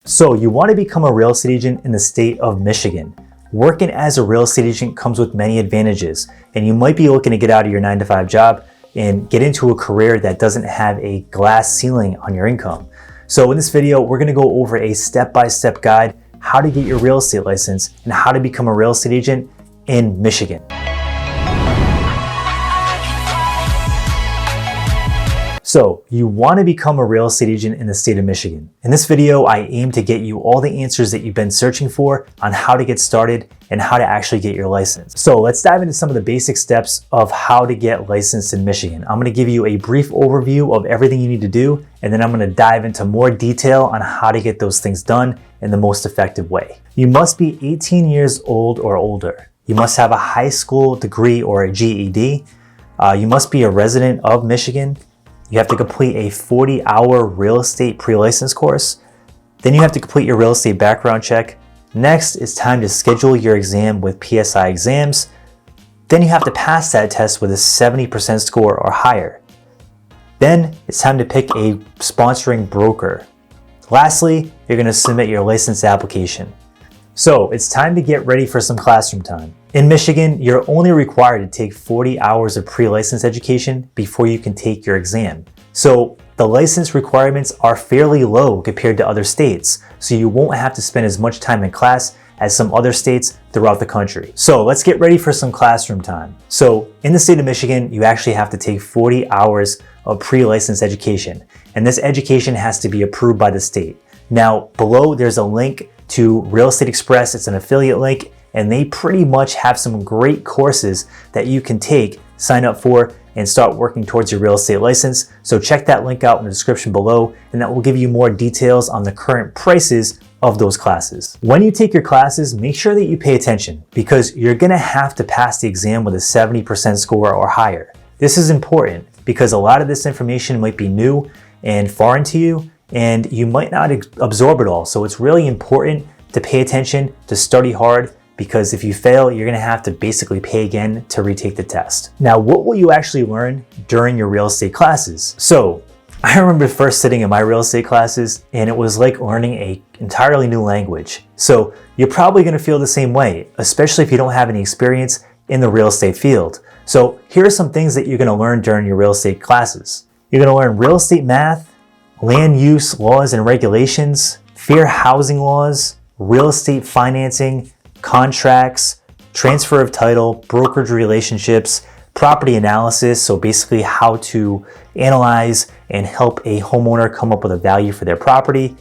So you want to become a real estate agent in the state of Michigan. Working as a real estate agent comes with many advantages, and you might be looking to get out of your 9-to-5 job and get into a career that doesn't have a glass ceiling on your income. So in this video, we're going to go over a step-by-step guide how to get your real estate license and how to become a real estate agent in Michigan. So you want to become a real estate agent in the state of Michigan. In this video, I aim to get you all the answers that you've been searching for on how to get started and how to actually get your license. So let's dive into some of the basic steps of how to get licensed in Michigan. I'm going to give you a brief overview of everything you need to do, and then I'm going to dive into more detail on how to get those things done in the most effective way. You must be 18 years old or older. You must have a high school degree or a GED. You must be a resident of Michigan. You have to complete a 40-hour real estate pre-license course. Then you have to complete your real estate background check. Next, it's time to schedule your exam with PSI exams. Then you have to pass that test with a 70% score or higher. Then it's time to pick a sponsoring broker. Lastly, you're going to submit your license application. So it's time to get ready for some classroom time. In Michigan, you're only required to take 40 hours of pre-license education before you can take your exam. So the license requirements are fairly low compared to other states, so you won't have to spend as much time in class as some other states throughout the country. So let's get ready for some classroom time. So in the state of Michigan, you actually have to take 40 hours of pre-license education, and this education has to be approved by the state. Now, below there's a link to Real Estate Express. It's an affiliate link, and they pretty much have some great courses that you can take, sign up for, and start working towards your real estate license. So check that link out in the description below, and that will give you more details on the current prices of those classes. When you take your classes, make sure that you pay attention because you're gonna have to pass the exam with a 70% score or higher. This is important because a lot of this information might be new and foreign to you, and you might not absorb it all. So it's really important to pay attention, to study hard, because if you fail, you're gonna have to basically pay again to retake the test. Now, what will you actually learn during your real estate classes? So I remember first sitting in my real estate classes, and it was like learning an entirely new language. So you're probably gonna feel the same way, especially if you don't have any experience in the real estate field. So here are some things that you're gonna learn during your real estate classes. You're gonna learn real estate math, land use laws and regulations, fair housing laws, real estate financing, contracts, transfer of title, brokerage relationships, property analysis, so basically how to analyze and help a homeowner come up with a value for their property,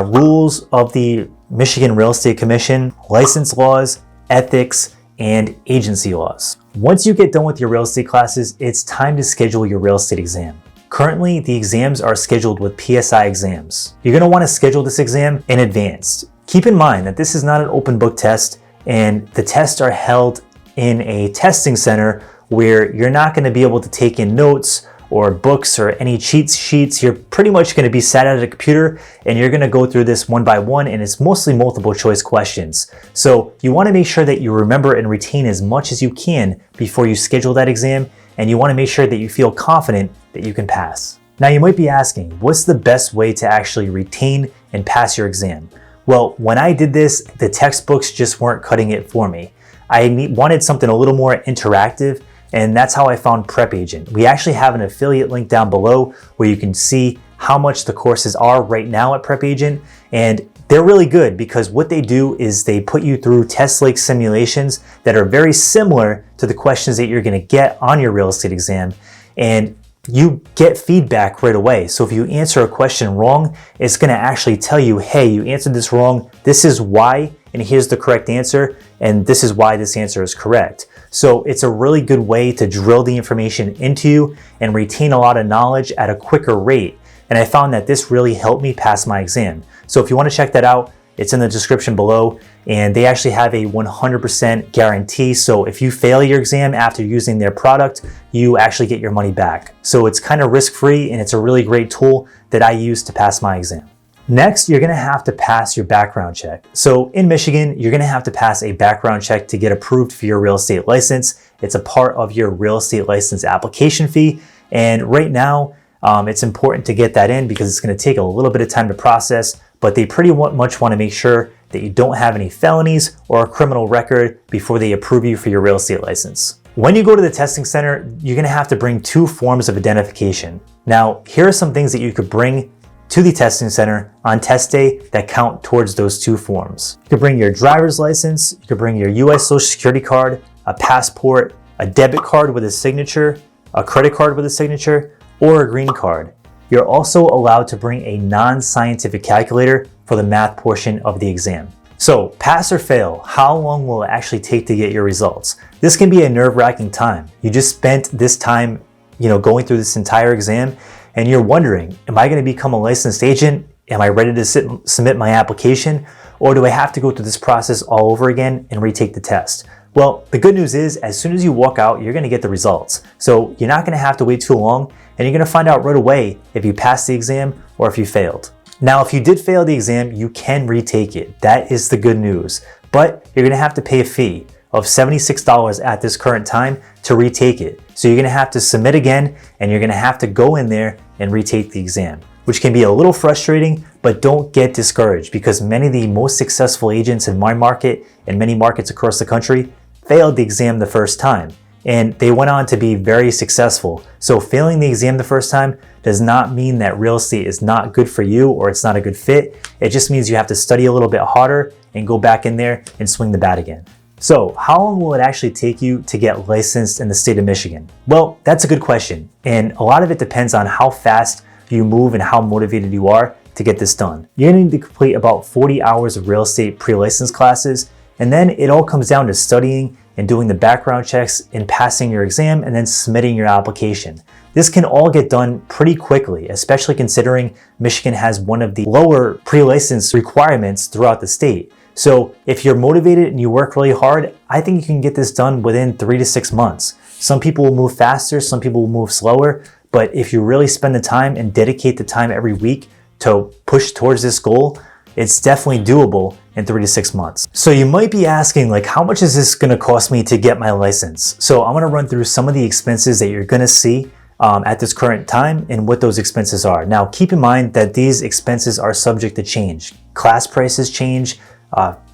rules of the Michigan Real Estate Commission, license laws, ethics, and agency laws. Once you get done with your real estate classes, it's time to schedule your real estate exam. Currently, the exams are scheduled with PSI exams. You're gonna wanna schedule this exam in advance. Keep in mind that this is not an open book test, and the tests are held in a testing center where you're not gonna be able to take in notes or books or any cheat sheets. You're pretty much gonna be sat at a computer and you're gonna go through this one by one, and it's mostly multiple choice questions. So you wanna make sure that you remember and retain as much as you can before you schedule that exam, and you wanna make sure that you feel confident that you can pass. Now you might be asking, what's the best way to actually retain and pass your exam? Well, when I did this, the textbooks just weren't cutting it for me. I wanted something a little more interactive, and that's how I found Prep Agent. We actually have an affiliate link down below where you can see how much the courses are right now at Prep Agent, and they're really good because what they do is they put you through test-like simulations that are very similar to the questions that you're gonna get on your real estate exam, and you get feedback right away. So if you answer a question wrong, it's gonna actually tell you, hey, you answered this wrong, this is why, and here's the correct answer, and this is why this answer is correct. So it's a really good way to drill the information into you and retain a lot of knowledge at a quicker rate. And I found that this really helped me pass my exam. So if you wanna check that out, it's in the description below, and they actually have a 100% guarantee. So if you fail your exam after using their product, you actually get your money back. So it's kind of risk-free, and it's a really great tool that I use to pass my exam. Next, you're gonna have to pass your background check. So in Michigan, you're gonna have to pass a background check to get approved for your real estate license. It's a part of your real estate license application fee. And right now, it's important to get that in because it's gonna take a little bit of time to process, but they pretty much want to make sure that you don't have any felonies or a criminal record before they approve you for your real estate license. When you go to the testing center, you're going to have to bring 2 forms of identification. Now, here are some things that you could bring to the testing center on test day that count towards those 2 forms. You could bring your driver's license, you could bring your US Social Security card, a passport, a debit card with a signature, a credit card with a signature, or a green card. You're also allowed to bring a non-scientific calculator for the math portion of the exam. So, pass or fail, how long will it actually take to get your results? This can be a nerve-wracking time. You just spent this time, going through this entire exam, and you're wondering, am I going to become a licensed agent? Am I ready to submit my application? Or do I have to go through this process all over again and retake the test? Well, the good news is, as soon as you walk out, you're going to get the results. So you're not going to have to wait too long, and you're going to find out right away if you passed the exam or if you failed. Now, if you did fail the exam, you can retake it. That is the good news. But you're going to have to pay a fee of $76 at this current time to retake it. So you're going to have to submit again, and you're going to have to go in there and retake the exam, which can be a little frustrating, but don't get discouraged, because many of the most successful agents in my market and many markets across the country failed the exam the first time, and they went on to be very successful. So failing the exam the first time does not mean that real estate is not good for you or it's not a good fit. It just means you have to study a little bit harder and go back in there and swing the bat again. So how long will it actually take you to get licensed in the state of Michigan? Well, that's a good question. And a lot of it depends on how fast you move and how motivated you are to get this done. You're going to need to complete about 40 hours of real estate pre-license classes. And then it all comes down to studying and doing the background checks and passing your exam and then submitting your application. This can all get done pretty quickly, especially considering Michigan has one of the lower pre-license requirements throughout the state. So if you're motivated and you work really hard, I think you can get this done within 3 to 6 months. Some people will move faster, some people will move slower, but if you really spend the time and dedicate the time every week to push towards this goal, it's definitely doable in 3 to 6 months. So you might be asking, how much is this gonna cost me to get my license? So I'm gonna run through some of the expenses that you're gonna see at this current time and what those expenses are. Now, keep in mind that these expenses are subject to change. Class prices change,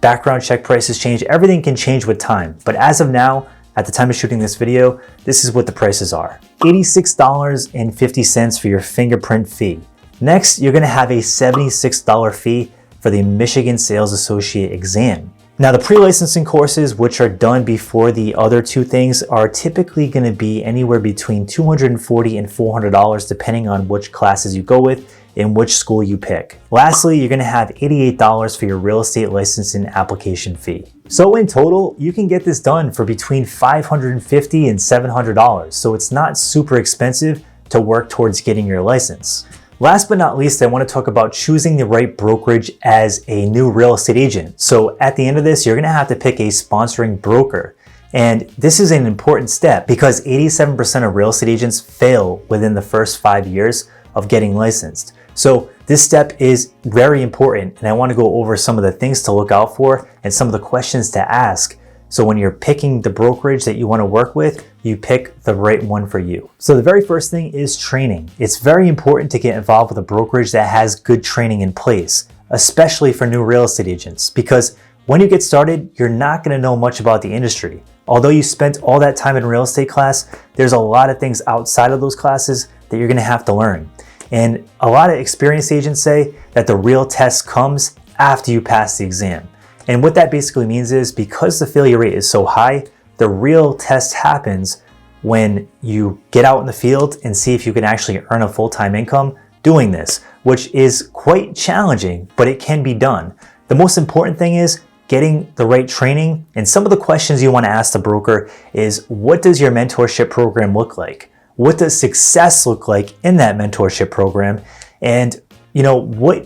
background check prices change, everything can change with time. But as of now, at the time of shooting this video, this is what the prices are. $86.50 for your fingerprint fee. Next, you're gonna have a $76 fee for the Michigan Sales Associate exam. Now, the pre-licensing courses, which are done before the other 2 things, are typically gonna be anywhere between $240 and $400 depending on which classes you go with and which school you pick. Lastly, you're gonna have $88 for your real estate licensing application fee. So in total, you can get this done for between $550 and $700. So it's not super expensive to work towards getting your license. Last but not least, I want to talk about choosing the right brokerage as a new real estate agent. So at the end of this, you're going to have to pick a sponsoring broker. And this is an important step because 87% of real estate agents fail within the first 5 years of getting licensed. So this step is very important, and I want to go over some of the things to look out for and some of the questions to ask. So when you're picking the brokerage that you want to work with, you pick the right one for you. So the very first thing is training. It's very important to get involved with a brokerage that has good training in place, especially for new real estate agents, because when you get started, you're not going to know much about the industry. Although you spent all that time in real estate class, there's a lot of things outside of those classes that you're going to have to learn. And a lot of experienced agents say that the real test comes after you pass the exam. And what that basically means is because the failure rate is so high, the real test happens when you get out in the field and see if you can actually earn a full-time income doing this, which is quite challenging, but it can be done. The most important thing is getting the right training. And some of the questions you want to ask the broker is, what does your mentorship program look like? What does success look like in that mentorship program? And what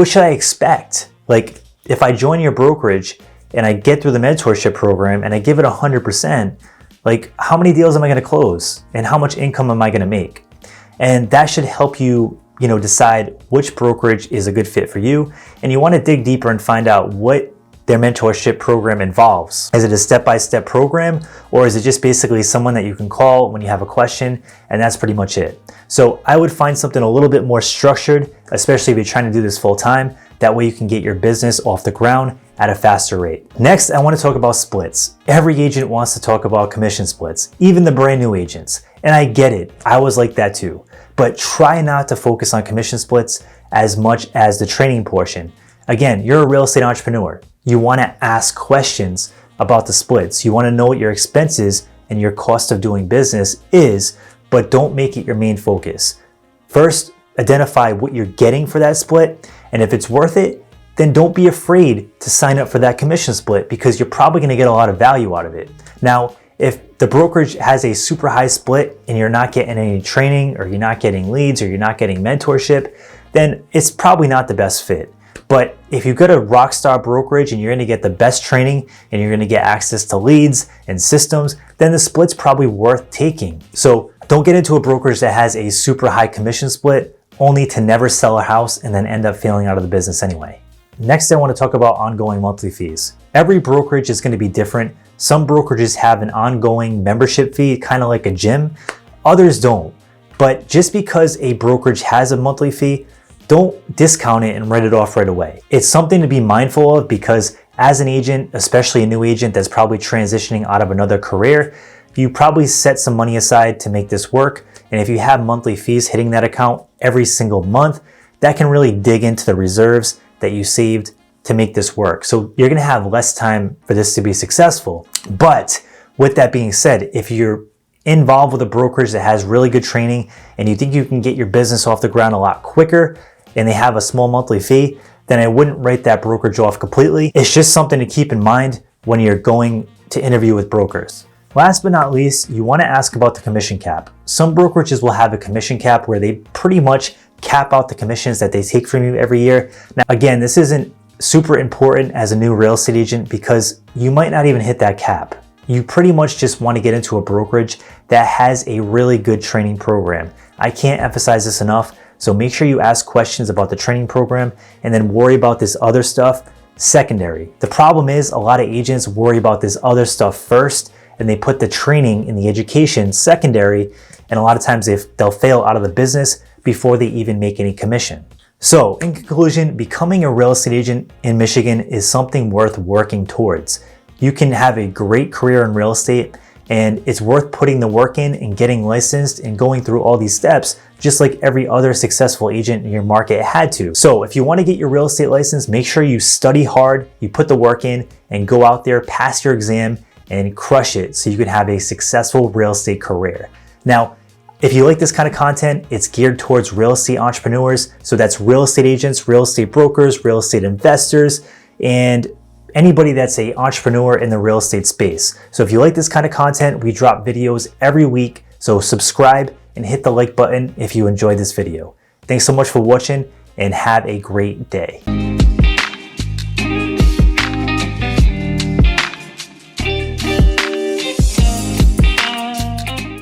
should I expect? If I join your brokerage and I get through the mentorship program and I give it 100%, how many deals am I going to close and how much income am I going to make? And that should help you, decide which brokerage is a good fit for you. And you want to dig deeper and find out what their mentorship program involves. Is it a step-by-step program, or is it just basically someone that you can call when you have a question and that's pretty much it? So I would find something a little bit more structured, especially if you're trying to do this full time, That way you can get your business off the ground at a faster rate. Next, I want to talk about splits. Every agent wants to talk about commission splits, even the brand new agents. And I get it, I was like that too. But try not to focus on commission splits as much as the training portion. Again, you're a real estate entrepreneur. You want to ask questions about the splits. You want to know what your expenses and your cost of doing business is, but don't make it your main focus. First, identify what you're getting for that split, and if it's worth it, then don't be afraid to sign up for that commission split because you're probably going to get a lot of value out of it. Now, if the brokerage has a super high split and you're not getting any training, or you're not getting leads, or you're not getting mentorship, then it's probably not the best fit. But if you've got a rockstar brokerage and you're going to get the best training and you're going to get access to leads and systems, then the split's probably worth taking. So don't get into a brokerage that has a super high commission split only to never sell a house and then end up failing out of the business anyway. Next, I want to talk about ongoing monthly fees. Every brokerage is going to be different. Some brokerages have an ongoing membership fee, kind of like a gym. Others don't. But just because a brokerage has a monthly fee, don't discount it and write it off right away. It's something to be mindful of because as an agent, especially a new agent that's probably transitioning out of another career, you probably set some money aside to make this work. And if you have monthly fees hitting that account every single month, that can really dig into the reserves that you saved to make this work. So you're gonna have less time for this to be successful. But with that being said, if you're involved with a brokerage that has really good training and you think you can get your business off the ground a lot quicker and they have a small monthly fee, then I wouldn't write that brokerage off completely. It's just something to keep in mind when you're going to interview with brokers. Last but not least, you want to ask about the commission cap. Some brokerages will have a commission cap where they pretty much cap out the commissions that they take from you every year. Now, again, this isn't super important as a new real estate agent because you might not even hit that cap. You pretty much just want to get into a brokerage that has a really good training program. I can't emphasize this enough, so make sure you ask questions about the training program and then worry about this other stuff secondary. The problem is a lot of agents worry about this other stuff first and they put the training and the education secondary, and a lot of times they'll fail out of the business before they even make any commission. So in conclusion, becoming a real estate agent in Michigan is something worth working towards. You can have a great career in real estate and it's worth putting the work in and getting licensed and going through all these steps just like every other successful agent in your market had to. So if you want to get your real estate license, make sure you study hard, you put the work in, and go out there, pass your exam, and crush it so you can have a successful real estate career. Now, if you like this kind of content, it's geared towards real estate entrepreneurs. So that's real estate agents, real estate brokers, real estate investors, and anybody that's an entrepreneur in the real estate space. So if you like this kind of content, we drop videos every week. So subscribe and hit the like button if you enjoyed this video. Thanks so much for watching and have a great day.